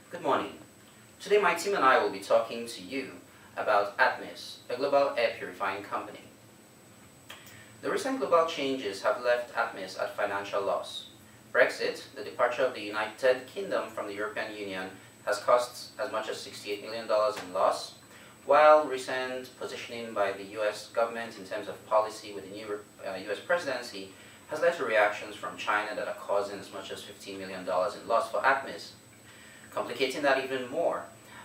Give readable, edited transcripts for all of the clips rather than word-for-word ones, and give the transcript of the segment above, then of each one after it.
Good morning. Today my team and I will be talking to you about Atmis, a global air purifying company. The recent global changes have left Atmis at financial loss. Brexit, the departure of the United Kingdom from the European Union, has cost as much as $68 million in loss, while recent positioning by the US government in terms of policy with the new US presidency has led to reactions from China that are causing as much as $15 million in loss for Atmis. Complicating that even more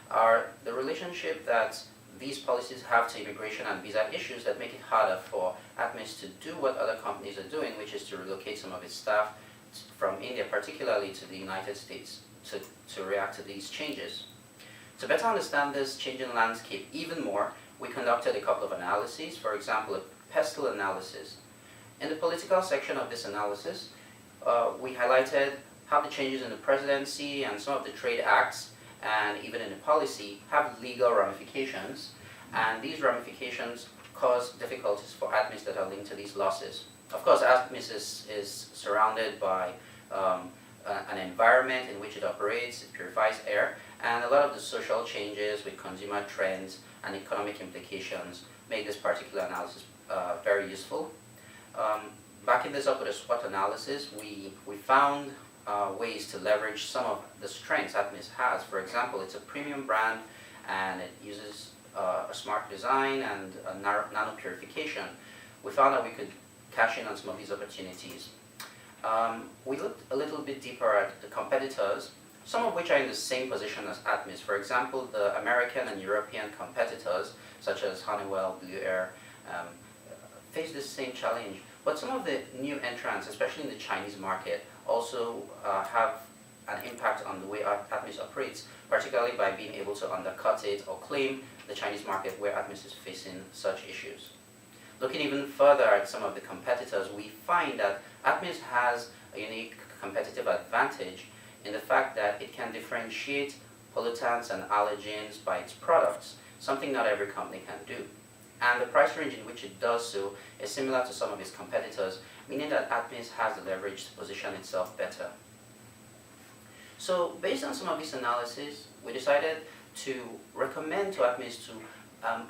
are the relationship that these policies have to immigration and visa issues that make it harder for Atmis to do what other companies are doing, which is to relocate some of its staff from India, particularly to the United States, to react to these changes. To better understand this changing landscape even more, we conducted a couple of analyses, for example, a pestle analysis. In the political section of this analysis, we highlighted how the changes in the presidency and some of the trade acts and even in the policy have legal ramifications, and these ramifications cause difficulties for Atmis that are linked to these losses. Of course, Atmis is surrounded by an environment in which it operates, it purifies air, and a lot of the social changes with consumer trends and economic implications make this particular analysis very useful. Backing this up with a SWOT analysis, we found ways to leverage some of the strengths Atmis has. For example, it's a premium brand and it uses a smart design and a nano purification. We found that we could cash in on some of these opportunities. We looked a little bit deeper at the competitors, some of which are in the same position as Atmis. For example, the American and European competitors, such as Honeywell, Blue Air, face this same challenge. But some of the new entrants, especially in the Chinese market, also have an impact on the way Atmis operates, particularly by being able to undercut it or claim the Chinese market where Atmis is facing such issues. Looking even further at some of the competitors, we find that Atmis has a unique competitive advantage in the fact that it can differentiate pollutants and allergens by its products, something not every company can do. And the price range in which it does so is similar to some of its competitors, meaning that Atmis has the leverage to position itself better. So based on some of this analysis, we decided to recommend to Atmis to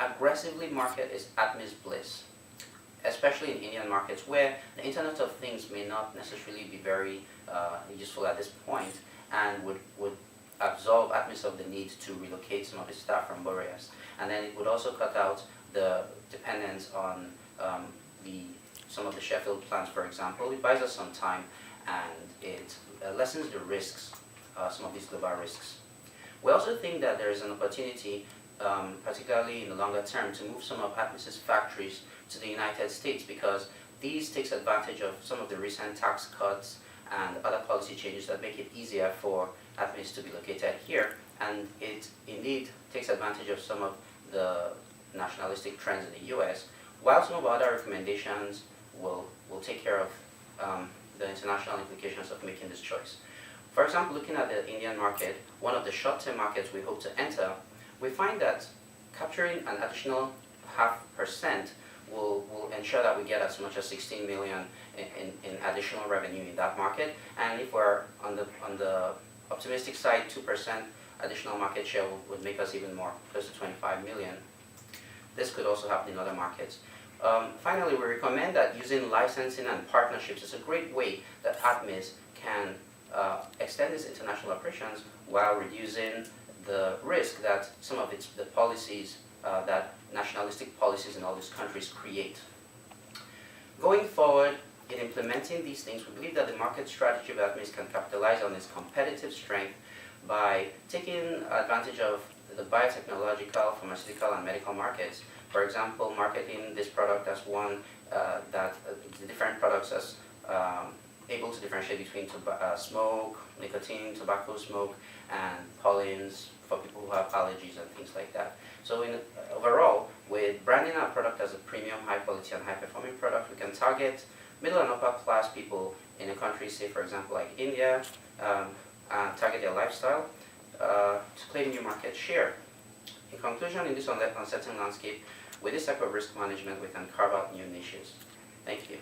aggressively market its Atmis Bliss, especially in Indian markets where the Internet of Things may not necessarily be very useful at this point and would absolve Atmis of the need to relocate some of its staff from Boreas. And then it would also cut out the dependence on some of the Sheffield plants, for example. It buys us some time and it lessens the risks, some of these global risks. We also think that there is an opportunity, particularly in the longer term, to move some of Atmis's factories to the United States, because these takes advantage of some of the recent tax cuts and other policy changes that make it easier for Atmis to be located here, and it indeed takes advantage of some of the nationalistic trends in the US, while some of our other recommendations will take care of the international implications of making this choice. For example, looking at the Indian market, one of the short-term markets we hope to enter, we find that capturing an additional 0.5% will ensure that we get as much as 16 million in additional revenue in that market. And if we're on the optimistic side, 2% additional market share would make us even more, close to 25 million. This could also happen in other markets. Finally, we recommend that using licensing and partnerships is a great way that Atmis can extend its international operations while reducing the risk that some of the policies, that nationalistic policies in all these countries create. Going forward, in implementing these things, we believe that the market strategy of Atmis can capitalize on its competitive strength by taking advantage of the biotechnological, pharmaceutical, and medical markets. For example, marketing this product as one that the different products as able to differentiate between smoke, nicotine, tobacco smoke, and pollens for people who have allergies and things like that. So overall, with branding our product as a premium, high quality, and high performing product, we can target middle and upper class people in a country, say for example like India, and target their lifestyle to claim new market share. In conclusion, in this uncertain landscape, with this type of risk management, we can carve out new niches. Thank you.